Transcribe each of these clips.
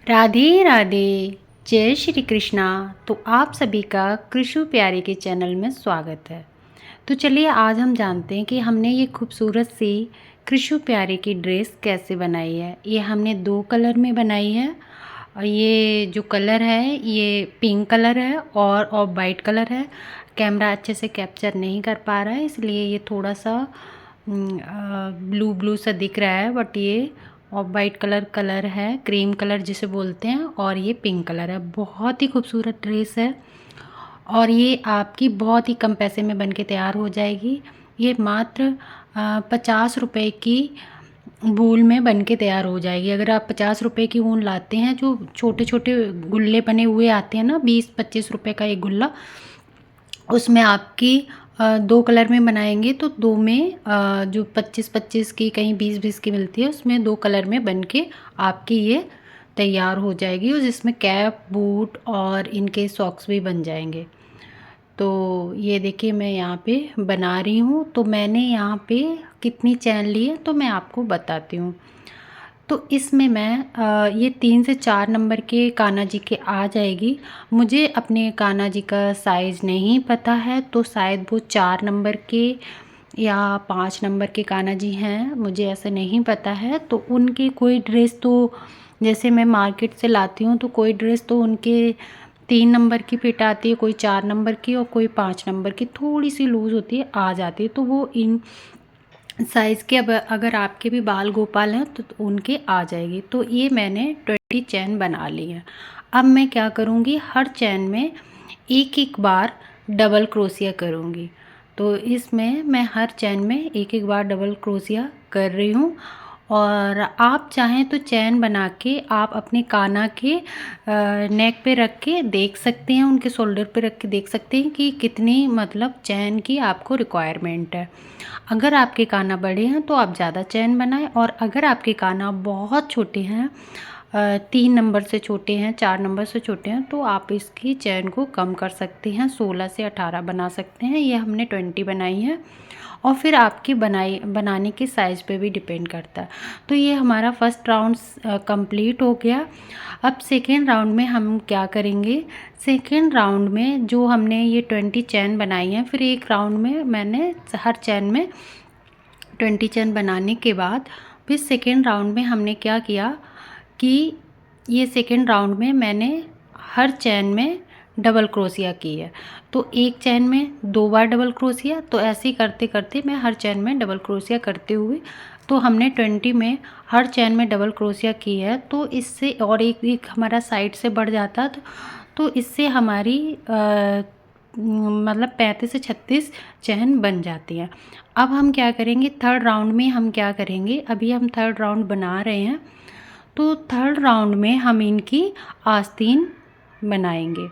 राधे राधे। जय श्री कृष्णा। तो आप सभी का कृषु प्यारे के चैनल में स्वागत है। तो चलिए आज हम जानते हैं कि हमने ये खूबसूरत सी कृषु प्यारे की ड्रेस कैसे बनाई है। ये हमने 2 कलर में बनाई है और ये जो कलर है ये पिंक कलर है और ऑफ वाइट कलर है। कैमरा अच्छे से कैप्चर नहीं कर पा रहा है इसलिए ये थोड़ा सा ब्लू ब्लू सा दिख रहा है, बट ये ऑफ वाइट कलर है, क्रीम कलर जिसे बोलते हैं, और ये पिंक कलर है। बहुत ही खूबसूरत ड्रेस है और ये आपकी बहुत ही कम पैसे में बनके तैयार हो जाएगी। ये मात्र 50 रुपये की वूल में बनके तैयार हो जाएगी। अगर आप 50 रुपये की ऊन लाते हैं, जो छोटे छोटे गुल्ले बने हुए आते हैं ना, 20-25 रुपये का एक गुल्ला, उसमें आपकी 2 कलर में बनाएंगे तो 2 में जो 25-25 की, कहीं 20-20 की मिलती है, उसमें 2 कलर में बन के आपकी ये तैयार हो जाएगी और जिसमें कैप, बूट और इनके सॉक्स भी बन जाएंगे। तो ये देखिए मैं यहाँ पे बना रही हूँ। तो मैंने यहाँ पे कितनी चैन ली है तो मैं आपको बताती हूँ। तो इसमें मैं ये 3 से 4 नंबर के कान्हा जी के आ जाएगी। मुझे अपने कान्हा जी का साइज़ नहीं पता है, तो शायद वो 4 नंबर के या 5 नंबर के कान्हा जी हैं, मुझे ऐसा नहीं पता है। तो उनकी कोई ड्रेस तो जैसे मैं मार्केट से लाती हूँ तो कोई ड्रेस तो उनके 3 नंबर की फिट आती है, कोई 4 नंबर की और कोई 5 नंबर की, थोड़ी सी लूज़ होती है, आ जाती है। तो वो इन साइज़ के अब अगर आपके भी बाल गोपाल हैं तो उनके आ जाएगी। तो ये मैंने 20 चैन बना ली है। अब मैं क्या करूँगी, हर चैन में एक एक बार डबल क्रोशिया करूँगी। तो इसमें मैं हर चैन में एक एक बार डबल क्रोशिया कर रही हूँ। और आप चाहें तो चैन बना के आप अपने कान्हा के नेक पे रख के देख सकते हैं, उनके शोल्डर पे रख के देख सकते हैं कि कितनी मतलब चैन की आपको रिक्वायरमेंट है। अगर आपके कान्हा बड़े हैं तो आप ज़्यादा चैन बनाएं, और अगर आपके कान्हा बहुत छोटे हैं, 3 नंबर से छोटे हैं, 4 नंबर से छोटे हैं, तो आप इसकी चैन को कम कर सकते हैं, 16 से 18 बना सकते हैं। ये हमने 20 बनाई है और फिर आपकी बनाने के साइज़ पे भी डिपेंड करता है। तो ये हमारा फर्स्ट राउंड कंप्लीट हो गया। अब सेकेंड राउंड में हम क्या करेंगे, सेकेंड राउंड में जो हमने ये 20 चैन बनाई है, फिर एक राउंड में मैंने हर चैन में 20 चैन बनाने के बाद फिर सेकेंड राउंड में हमने क्या किया कि ये सेकेंड राउंड में मैंने हर चैन में डबल क्रोशिया की है। तो एक चैन में 2 बार डबल क्रोशिया, तो ऐसे ही करते करते मैं हर चैन में डबल क्रोशिया करते हुए, तो हमने 20 में हर चैन में डबल क्रोशिया की है। तो इससे और एक हमारा साइड से बढ़ जाता, तो इससे हमारी मतलब 35 से 36 चैन बन जाती है। अब हम क्या करेंगे, थर्ड राउंड में हम क्या करेंगे, अभी हम थर्ड राउंड बना रहे हैं। तो थर्ड राउंड में हम इनकी आस्तीन बनाएंगे।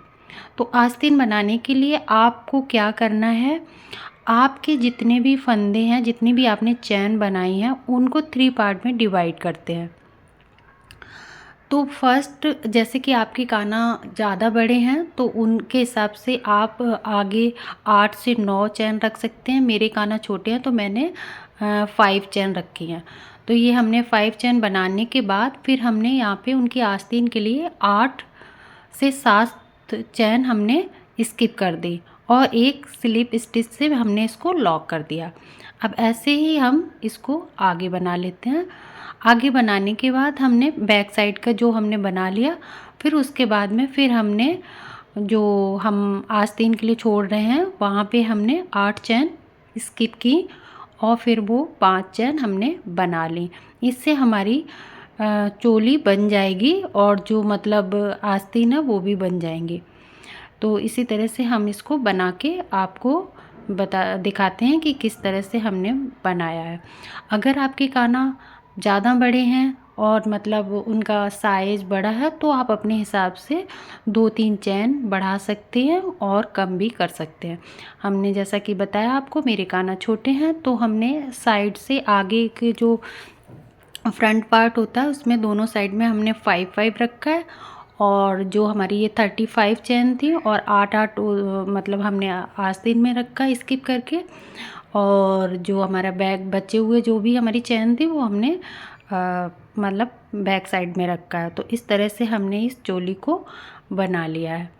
तो आस्तीन बनाने के लिए आपको क्या करना है, आपके जितने भी फंदे हैं, जितनी भी आपने चैन बनाई हैं, उनको 3 पार्ट में डिवाइड करते हैं। तो फर्स्ट, जैसे कि आपके कान्हा ज़्यादा बड़े हैं तो उनके हिसाब से आप आगे 8 से 9 चैन रख सकते हैं। मेरे कान्हा छोटे हैं तो मैंने 5 चैन रखी हैं। तो ये हमने 5 चैन बनाने के बाद फिर हमने यहाँ पे उनकी आस्तीन के लिए 8 से 7 चैन हमने स्किप कर दी और एक स्लिप स्टिच से हमने इसको लॉक कर दिया। अब ऐसे ही हम इसको आगे बना लेते हैं। आगे बनाने के बाद हमने बैक साइड का जो हमने बना लिया, फिर उसके बाद में फिर हमने जो हम आस्तीन के लिए छोड़ रहे हैं वहाँ पे हमने 8 चैन स्किप की और फिर वो 5 चैन हमने बना ली। इससे हमारी चोली बन जाएगी और जो मतलब आस्तीन है वो भी बन जाएंगी। तो इसी तरह से हम इसको बना के आपको दिखाते हैं कि किस तरह से हमने बनाया है। अगर आपके कान्हा ज़्यादा बड़े हैं और मतलब उनका साइज़ बड़ा है तो आप अपने हिसाब से 2-3 चैन बढ़ा सकते हैं और कम भी कर सकते हैं। हमने जैसा कि बताया आपको, मेरे कान्हा छोटे हैं तो हमने साइड से आगे के जो फ्रंट पार्ट होता है उसमें दोनों साइड में हमने 5-5 रखा है, और जो हमारी ये 35 चैन थी और 8-8 मतलब हमने आस्तीन में रखा स्किप करके, और जो हमारा बैग बचे हुए जो भी हमारी चैन थी वो हमने मतलब बैक साइड में रखा है। तो इस तरह से हमने इस चोली को बना लिया है।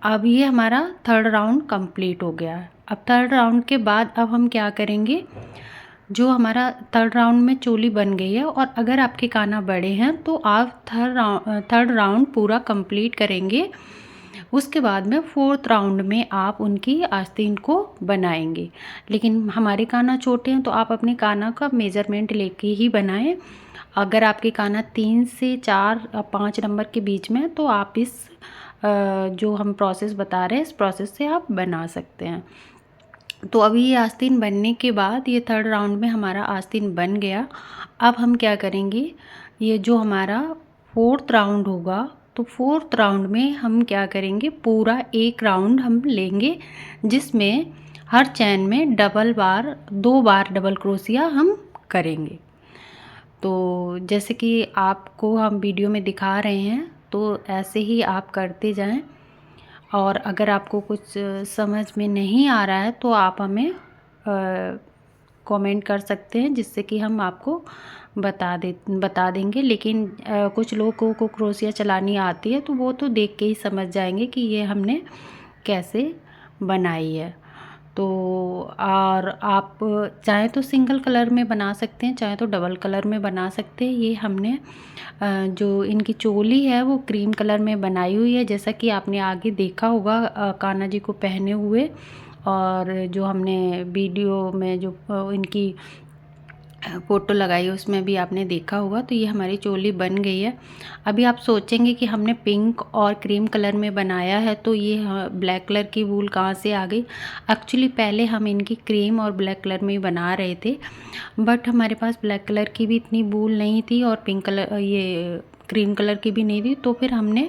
अब ये हमारा थर्ड राउंड कंप्लीट हो गया है। अब थर्ड राउंड के बाद अब हम क्या करेंगे, जो हमारा थर्ड राउंड में चोली बन गई है और अगर आपके काना बड़े हैं तो आप थर्ड राउंड पूरा कंप्लीट करेंगे। उसके बाद में फोर्थ राउंड में आप उनकी आस्तीन को बनाएंगे। लेकिन हमारे काना छोटे हैं तो आप अपने काना का मेज़रमेंट लेके ही बनाएं। अगर आपके काना 3 से 4 5 नंबर के बीच में है तो आप इस जो हम प्रोसेस बता रहे हैं इस प्रोसेस से आप बना सकते हैं। तो अभी ये आस्तीन बनने के बाद ये थर्ड राउंड में हमारा आस्तीन बन गया। अब हम क्या करेंगे, ये जो हमारा फोर्थ राउंड होगा तो फोर्थ राउंड में हम क्या करेंगे, पूरा एक राउंड हम लेंगे जिसमें हर चैन में 2 बार डबल क्रोशिया हम करेंगे। तो जैसे कि आपको हम वीडियो में दिखा रहे हैं तो ऐसे ही आप करते जाएं। और अगर आपको कुछ समझ में नहीं आ रहा है तो आप हमें कमेंट कर सकते हैं, जिससे कि हम आपको बता देंगे। लेकिन कुछ लोगों को क्रोशिया चलानी आती है तो वो तो देख के ही समझ जाएंगे कि ये हमने कैसे बनाई है। तो और आप चाहे तो सिंगल कलर में बना सकते हैं, चाहे तो डबल कलर में बना सकते हैं। ये हमने जो इनकी चोली है वो क्रीम कलर में बनाई हुई है, जैसा कि आपने आगे देखा होगा कान्हा जी को पहने हुए। और जो हमने वीडियो में जो इनकी फ़ोटो लगाई है उसमें भी आपने देखा होगा। तो ये हमारी चोली बन गई है। अभी आप सोचेंगे कि हमने पिंक और क्रीम कलर में बनाया है तो ये ब्लैक कलर की वूल कहाँ से आ गई। एक्चुअली पहले हम इनकी क्रीम और ब्लैक कलर में ही बना रहे थे, बट हमारे पास ब्लैक कलर की भी इतनी वूल नहीं थी और पिंक कलर ये क्रीम कलर की भी नहीं थी। तो फिर हमने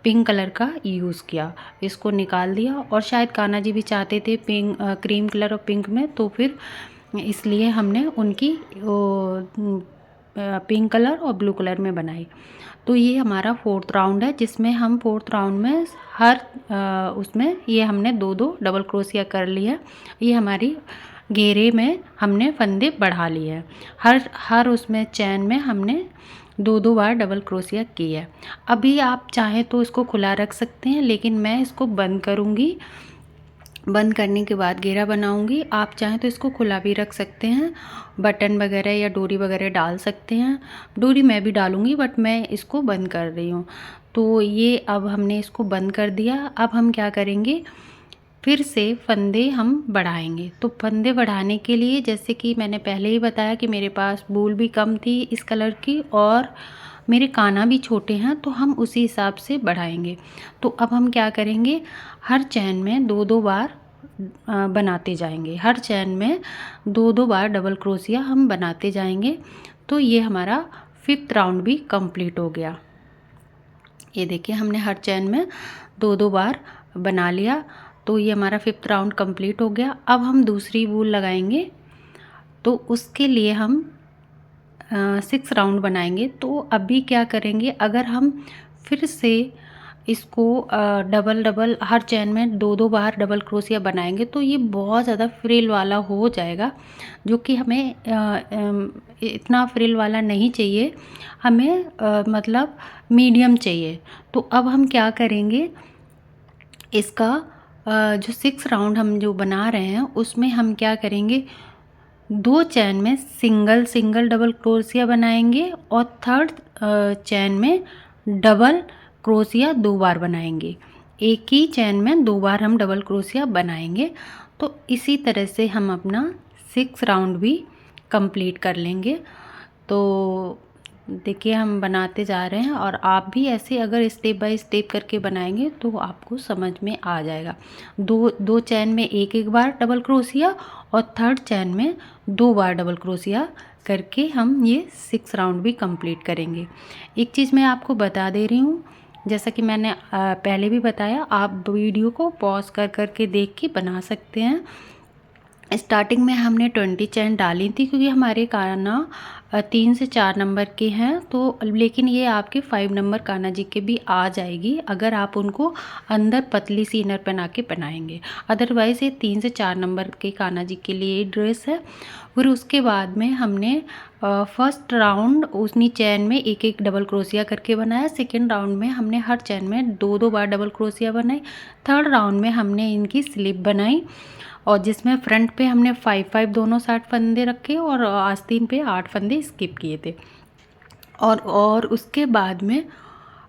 पिंक कलर का यूज़ किया, इसको निकाल दिया। और शायद कान्हा जी भी चाहते थे क्रीम कलर और पिंक में, तो फिर इसलिए हमने उनकी पिंक कलर और ब्लू कलर में बनाई। तो ये हमारा फोर्थ राउंड है, जिसमें हम फोर्थ राउंड में हर उसमें ये हमने 2 डबल क्रोशिया कर लिया। ये हमारी घेरे में हमने फंदे बढ़ा लिए हैं। हर उसमें चैन में हमने 2 बार डबल क्रोशिया की है। अभी आप चाहें तो इसको खुला रख सकते हैं, लेकिन मैं इसको बंद करूँगी। बंद करने के बाद घेरा बनाऊंगी। आप चाहें तो इसको खुला भी रख सकते हैं, बटन वगैरह या डोरी वगैरह डाल सकते हैं। डोरी मैं भी डालूंगी, बट मैं इसको बंद कर रही हूँ। तो ये अब हमने इसको बंद कर दिया। अब हम क्या करेंगे, फिर से फंदे हम बढ़ाएंगे। तो फंदे बढ़ाने के लिए, जैसे कि मैंने पहले ही बताया कि मेरे पास वूल भी कम थी इस कलर की और मेरे काना भी छोटे हैं, तो हम उसी हिसाब से बढ़ाएंगे। तो अब हम क्या करेंगे, हर चैन में 2 बार बनाते जाएंगे। हर चैन में 2 बार डबल क्रोशिया हम बनाते जाएंगे। तो ये हमारा फिफ्थ राउंड भी कंप्लीट हो गया। ये देखिए हमने हर चैन में 2 बार बना लिया। तो ये हमारा फिफ्थ राउंड कंप्लीट हो गया। अब हम दूसरी वूल लगाएंगे, तो उसके लिए हम 6 राउंड बनाएंगे। तो अभी क्या करेंगे, अगर हम फिर से इसको डबल हर चैन में 2 बार डबल क्रोशिया बनाएंगे तो ये बहुत ज़्यादा फ्रिल वाला हो जाएगा, जो कि हमें इतना फ्रिल वाला नहीं चाहिए। हमें मतलब मीडियम चाहिए। तो अब हम क्या करेंगे, इसका जो 6 राउंड हम जो बना रहे हैं उसमें हम क्या करेंगे, 2 चैन में सिंगल डबल क्रोशिया बनाएंगे और थर्ड चैन में डबल क्रोशिया 2 बार बनाएंगे। एक ही चैन में 2 बार हम डबल क्रोशिया बनाएंगे। तो इसी तरह से हम अपना 6 राउंड भी कंप्लीट कर लेंगे। तो देखिए हम बनाते जा रहे हैं, और आप भी ऐसे अगर स्टेप बाय स्टेप करके बनाएंगे तो आपको समझ में आ जाएगा। दो चैन में एक बार डबल क्रोशिया और थर्ड चैन में 2 बार डबल क्रोशिया करके हम ये 6 राउंड भी कंप्लीट करेंगे। एक चीज़ मैं आपको बता दे रही हूँ, जैसा कि मैंने पहले भी बताया, आप वीडियो को पॉज कर के देख के बना सकते हैं। स्टार्टिंग में हमने 20 चैन डाली थी, क्योंकि हमारे काना 3 से 4 नंबर के हैं, तो लेकिन ये आपके 5 नंबर कान्हा जी के भी आ जाएगी अगर आप उनको अंदर पतली सी इनर पहना के पहनाएंगे। अदरवाइज़ ये 3 से 4 नंबर के कान्हा जी के लिए ड्रेस है। फिर उसके बाद में हमने फर्स्ट राउंड उतनी चैन में एक एक डबल क्रोशिया करके बनाया। सेकेंड राउंड में हमने हर चैन में 2-2 बार डबल क्रोशिया बनाई। थर्ड राउंड में हमने इनकी स्लिप बनाई और जिसमें फ्रंट पे हमने 5-5 दोनों साइड फंदे रखे और आस्तीन पे 8 फंदे स्किप किए थे। और उसके बाद में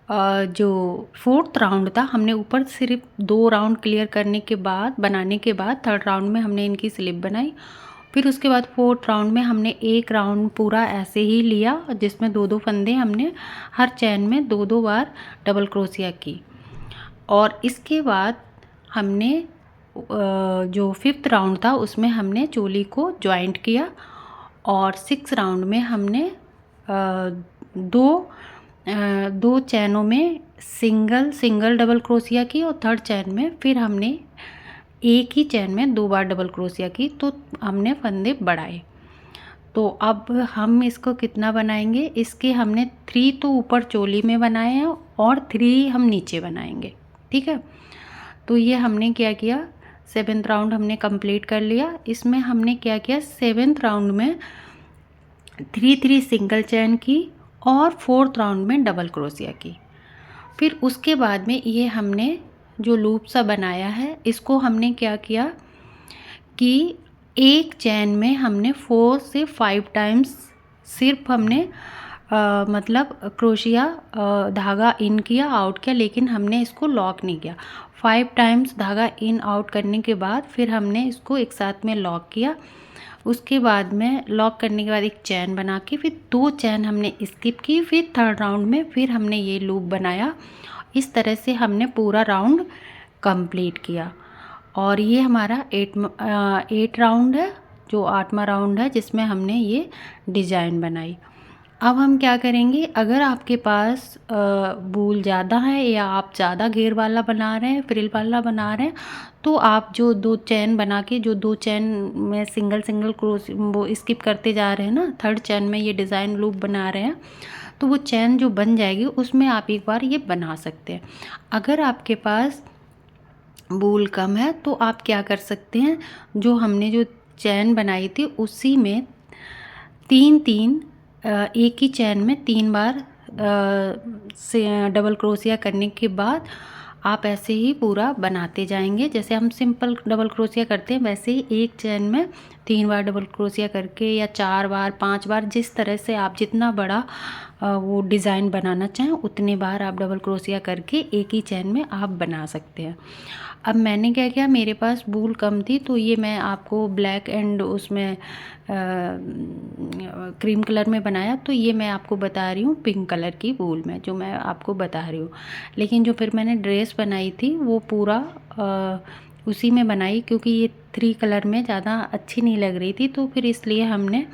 जो फोर्थ राउंड था, हमने ऊपर सिर्फ 2 राउंड क्लियर करने के बाद बनाने के बाद थर्ड राउंड में हमने इनकी स्लिप बनाई। फिर उसके बाद फोर्थ राउंड में हमने एक राउंड पूरा ऐसे ही लिया जिसमें 2-2 फंदे हमने हर चैन में 2-2 बार डबल क्रोशिया की। और इसके बाद हमने जो फिफ्थ राउंड था उसमें हमने चोली को जॉइंट किया और 6 राउंड में हमने दो चैनों में सिंगल डबल क्रोशिया की और थर्ड चैन में फिर हमने एक ही चैन में 2 बार डबल क्रोशिया की, तो हमने फंदे बढ़ाए। तो अब हम इसको कितना बनाएंगे, इसके हमने 3 तो ऊपर चोली में बनाए हैं और 3 हम नीचे बनाएंगे, ठीक है। तो ये हमने क्या किया, 7th राउंड हमने कंप्लीट कर लिया। इसमें हमने क्या किया, 7th राउंड में 3-3 सिंगल चैन की और 4th राउंड में डबल क्रोशिया की। फिर उसके बाद में ये हमने जो लूप सा बनाया है इसको हमने क्या किया कि एक चैन में हमने 4 से 5 टाइम्स सिर्फ हमने मतलब क्रोशिया धागा इन किया, आउट किया, लेकिन हमने इसको लॉक नहीं किया। 5 टाइम्स धागा इन आउट करने के बाद फिर हमने इसको एक साथ में लॉक किया। उसके बाद में लॉक करने के बाद एक चैन बना के फिर 2 चैन हमने स्किप की। फिर थर्ड राउंड में फिर हमने ये लूप बनाया। इस तरह से हमने पूरा राउंड कंप्लीट किया और ये हमारा 8 राउंड है, जो 8वां राउंड है जिसमें हमने ये डिज़ाइन बनाई। अब हम क्या करेंगे, अगर आपके पास बूल ज़्यादा है या आप ज़्यादा घेर वाला बना रहे हैं, फ्रिल वाला बना रहे हैं, तो आप जो 2 चैन बना के जो 2 चैन में सिंगल क्रोश वो स्किप करते जा रहे हैं ना, थर्ड चैन में ये डिज़ाइन लूप बना रहे हैं, तो वो चैन जो बन जाएगी उसमें आप एक बार ये बना सकते हैं। अगर आपके पास बूल कम है तो आप क्या कर सकते हैं, जो हमने जो चैन बनाई थी उसी में 3-3 एक ही चैन में 3 बार से डबल क्रोशिया करने के बाद आप ऐसे ही पूरा बनाते जाएंगे। जैसे हम सिंपल डबल क्रोशिया करते हैं वैसे ही एक चैन में 3 बार डबल क्रोशिया करके या 4 बार 5 बार, जिस तरह से आप जितना बड़ा वो डिज़ाइन बनाना चाहें उतने बार आप डबल क्रोशिया करके एक ही चैन में आप बना सकते हैं। अब मैंने क्या किया, मेरे पास बूल कम थी तो ये मैं आपको ब्लैक एंड उसमें क्रीम कलर में बनाया, तो ये मैं आपको बता रही हूँ पिंक कलर की बूल में जो मैं आपको बता रही हूँ। लेकिन जो फिर मैंने ड्रेस बनाई थी वो पूरा उसी में बनाई, क्योंकि ये 3 कलर में ज़्यादा अच्छी नहीं लग रही थी, तो फिर इसलिए हमने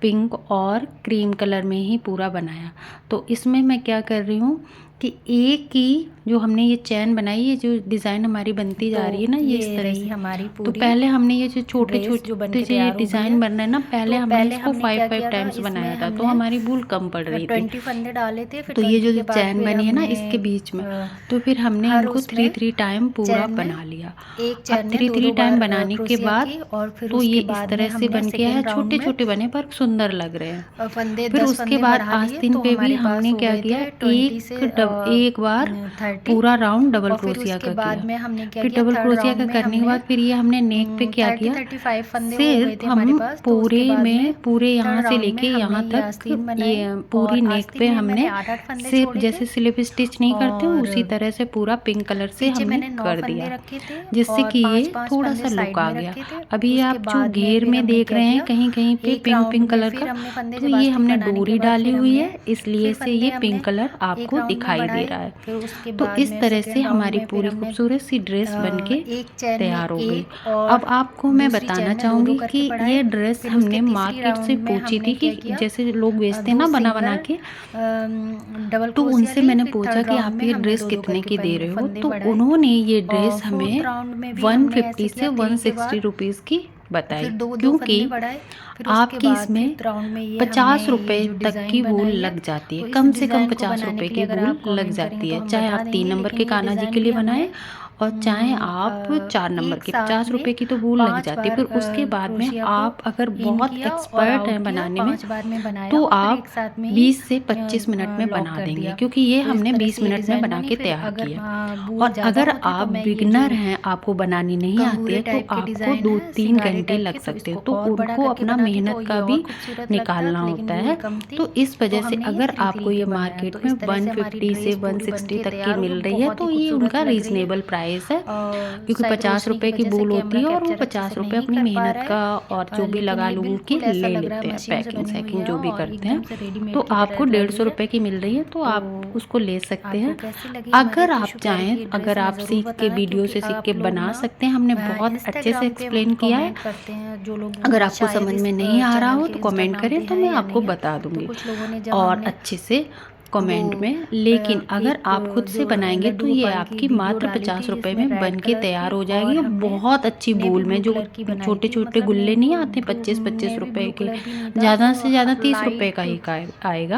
पिंक और क्रीम कलर में ही पूरा बनाया। तो इसमें मैं क्या कर रही हूँ कि एक ही जो हमने ये चैन बनाई, ये जो डिज़ाइन हमारी बनती जा रही है ना, ये इस तरह से हमारी तो पूरी पहले हमने ये जो छोटे जो छोटे से ये डिज़ाइन बन रहा है ना, पहले तो हमने पहले इसको हमने क्या 5-5 किया था, टाइम्स इसमें बनाया था, तो हमने हमारी बूल कम पड़ रही थी। 20 फंदे डाले थे, फिर तो ये 20 जो के बाद चैन फिर बनी है ना हमने, इसके बीच में, तो फिर हमने हर इनको उसमें 3-3 टाइम पूरा चैन में बना लिया। एक चैन अब में 3-3 2-2 टाइम बार बनाने के क्रोशिया बाद की और फिर तो ये उसके इस बाद तरह में से हमने बन गया है, सेकेंड राउंड छोटे में छोटे बने पर सुंदर लग रहे हैं। फंदे फिर 10 उसके फंदे बाद बढ़ा लिए, आस्तीन तो पे भी हमारे पास हमने हो क्या गए किया, थे 20 से एक बार 30। पूरा राउंड डबल और फिर क्रोशिया उसके का बाद किया। में हमने क्या फिर किया, डबल थर्ड क्रोशिया राउंड का में करने के हमने बाद फिर ये हमने नेक पे क्या किया, 30-35 फंदे हो गए सिर्फ थे हमारे हम पास। तो उसके पूरे बाद में पूरे यहाँ थर्ड से राउंड में लेके हमने यहाँ ये तक आस्तीन बनाई ये पूरी और नेक पे आस्तीन में मैंने हमने 8-8 फंदे सिर्फ छोड़े जैसे थे स्लिप स्टिच नहीं करते और उसी तरह से पूरा पिंक कलर से पीछे हमने मैंने 9 कर फंदे दिया, रखे थे जिससे और कि ये 5-5 थोड़ा फंदे सा साइड लुक आ में गया। रखे थे। अभी उसके आप जो बाद में घेर फिर में हमने देख क्या रहे हैं किया, कहीं कहीं पे एक पिंक राउंड पिंक में कलर फिर का, हमने फंदे तो जब ये आस्तीन हमने बनाने के डोरी बाद डाली फिर हुई हमने है, इसलिए फिर से फंदे ये हमने पिंक कलर एक आपको राउंड में दिखाई दे बढ़ाए। रहा है। फिर उसके तो बाद इस में तरह से सेकेंड राउंड हमारी में फिर पूरी हमने खूबसूरत सी ड्रेस बनके एक चैन में तैयार हो गई। एक और अब आपको मैं दूसरी बताना चैन में 2-2 चाहूँगी करके कि बढ़ाए। ये ड्रेस फिर उसके हमने तीसरी मार्केट से राउंड में पूछी हमने थी क्या कि किया, जैसे लोग बेचते हैं 2 ना बना सिंगल के, डबल तो क्रोशिया उनसे ली। मैंने फिर पूछा थर्ड कि राउंड आप में ये हमने ड्रेस 2-2 कितने करके की दे रहे हो, फंदे तो बढ़ाए। उन्होंने ये और ड्रेस फोर्थ हमें राउंड में भी हमने ऐसे 150 किया, से 3 के बाद 160 रुपीज़ की बताई, फिर दो क्योंकि फंदे बढ़ाए, फिर उसके आपकी बाद इसमें फिफ्थ राउंड में ये 50 हमने ये रुपए जो तक की डिज़ाइन वूल बनाई है। लग जाती तो है, इस कम से कम डिज़ाइन को 50 बनाने रुपए के की लिए अगर वूल आप लग कमेंट करेंगे जाती तो है, हम चाहे बता आप 3 देंगे। नंबर लेकिन के ये कान्हा जी डिज़ाइन के लिए भी बनाएं हमने और चाहे आप 4 नंबर एक के साथ 50 में रुपए की तो वूल लग 5 जाती है। बार फिर उसके बाद में क्रोशिया को आप अगर इन बहुत किया और एक्सपर्ट हैं आउट किया, बनाने में 5 बार में बनाया तो और फिर आप एक साथ में ही 20 से 25 मिनट में लॉक बना कर देंगे, दिया। क्योंकि ये तो इस हमने तरह 20 से ये मिनट में डिज़ाइन बना बनी। के फिर तैयार अगर किया। बूल और ज़्यादा अगर होते तो आप मैं ये बिगिनर जो हैं, आपको बनानी नहीं आती कंगूरे है, तो टाइप के आपको डिज़ाइन है 2-3 सिंगारे घंटे टाइप लग के, तो सकते हैं, इसको तो और बड़ा उनको करके अपना बनाती तो मेहनत ये का और भी खूबसूरत निकालना लगता, लेकिन होता वूल है। कम थी तो इस तो वजह से हमने ये अगर 3-3 आपको के ये बनाया। मार्केट तो में इस तरह से हमारी 150 से ड्रेस पूरी बन 160 के तक की तैयार हो गई, मिल रही है, बहुत ही तो ये खूबसूरत उनका लग रही है। रीज़नेबल प्राइस है, और क्योंकि शायद 50 रोशनी की रुपए की वजह से वूल होती कैमरा है और वो कैप्चर अच्छे 50 से रुपए नहीं अपनी कर पा मेहनत रहा का है। और जो भी लेकिन लगा ये लूग के बिल्कुल ऐसा ले लग रहा है लेते हैं, मशीन से पैकिंग बनी हुई सैकिंग है जो भी और करते एकदम हैं। से रेडीमेड तो की आपको तरह लग 150 रही है। रुपए की मिल रही है, तो तो आप उसको ले सकते आपको हैं। कैसी लगी हमारी अगर आप कृषु प्यारी की चाहें, ये ड्रेस अगर हमें आप ज़रूर सीख के बताना, वीडियो क्योंकि से सीख के आप लोग बना ना सकते हैं, हमने बहुत अच्छे से इंस्टाग्राम पे एक्सप्लेन किया है। कमेंट करते हैं जो लोग अगर आपको शायद समझ इस में नहीं आ रहा चैनल हो के तो कमेंट इंस्टाग्राम करें, पे तो हैं मैं या आपको नहीं है। बता तो दूंगी कुछ लोगों ने जब और हमने अच्छे से वो कमेंट में। लेकिन अगर एक आप खुद से जो बनाएंगे लड्डू तो ये गोपाल की आपकी वीडियो मात्र डाली 50 थी रुपए जिसमें में बन रेड के कलर तैयार की हो जाएगी, और और हमने बहुत अच्छी नेवी बूल में ब्लू जो कलर की बनाई छोटे थी। छोटे मतलब गुल्ले नहीं नेवी आते 25-25 नेवी रुपए ब्लू के, कलर भी नहीं था, ज़्यादा से ज़्यादा 30 रुपए का लाइट ही आएगा।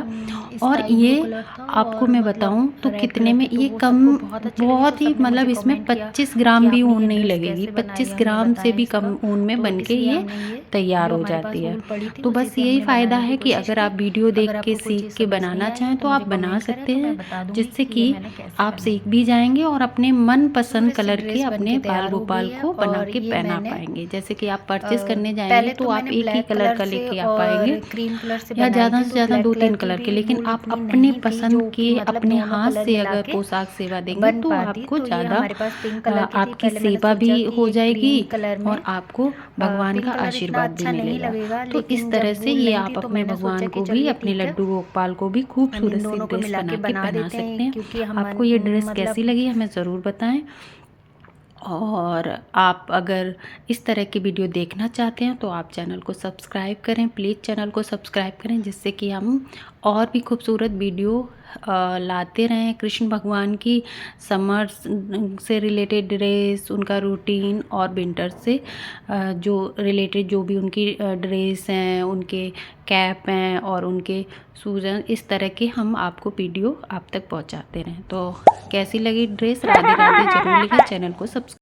और स्काई ब्लू ये कलर था आपको और मैं मतलब बताऊं तो रेड कितने कलर में की। तो ये वो कम, सबको बहुत अच्छी लगी, तो बहुत ही सबने मुझे मतलब इसमें कमेंट किया 25 कि ग्राम भी आपने ऊन ये नहीं ड्रेस लगेगी, कैसे बनाई 25 है, हमें ग्राम से बताएं भी कम इसका। ऊन में तो बन के इसलिए ये हमने ये तैयार जो हो हमारे पास जाती है। वूल पड़ी थी तो उसी बस से यही हमने फ़ायदा बनाने की है कि कोशिश अगर की। आप वीडियो अगर देख के आपको कोई सीख चीज़ के समझ नहीं बनाना आई है चाहें तो तो मुझे आप बना कमेंट करें, सकते तो मैं हैं, बता दूंगी जिससे कि कि ये मैंने कैसे आप बनाई। सीख भी जाएंगे और अपने मनपसंद खूबसूरत सी कलर के ड्रेस बन अपने के बाल तैयार हो गोपाल गई है। को बना और के ये पहना मैंने पाएंगे। जैसे कि आप परचेस करने जाएंगे पहले तो तो आप मैंने एक ही ब्लैक कलर कलर का से लेके आ और पाएंगे, क्रीम कलर से या बनाई ज़्यादा थी, से तो ज़्यादा ब्लैक कलर 2-3 की कलर भी के। लेकिन वूल आप उतनी अपनी नहीं थी पसंद जो के कि मतलब अपने दोनों हाथ कलर से मिला अगर के पोशाक सेवा देंगे बन तो पाती। आपको तो ये ज़्यादा हमारे पास पिंक कलर की थी। आपकी पहले मैंने सेवा भी सोचा कि हो ये जाएगी क्रीम कलर में और आपको भगवान का पिंक कलर इतना आशीर्वाद भी अच्छा नहीं मिलेगा। लगेगा, तो इस लेकिन तरह जब से वूल ये नहीं आप थी तो अपने मैंने भगवान सोचा कि को भी, चलिए अपने ठीक है, लड्डू गोपाल को भी हम खूबसूरत इन सी दोनों को ड्रेस मिला बना के के बना पहना देते सकते हैं, हैं। क्योंकि हम आपको ये ड्रेस कैसी मतलब लगी हमें ज़रूर बताएं। और आप अगर इस तरह की वीडियो देखना चाहते हैं तो आप चैनल को सब्सक्राइब करें, प्लीज़ चैनल को सब्सक्राइब करें, जिससे कि हम और भी खूबसूरत वीडियो लाते रहें। कृष्ण भगवान की समर से रिलेटेड ड्रेस, उनका रूटीन, और विंटर से जो रिलेटेड जो भी उनकी ड्रेस हैं, उनके कैप हैं और उनके शूज़ हैं, इस तरह के हम आपको वीडियो आप तक पहुंचाते रहें। तो कैसी लगी ड्रेस? राधे राधे जरूर लिखें, चैनल को सब्सक्राइब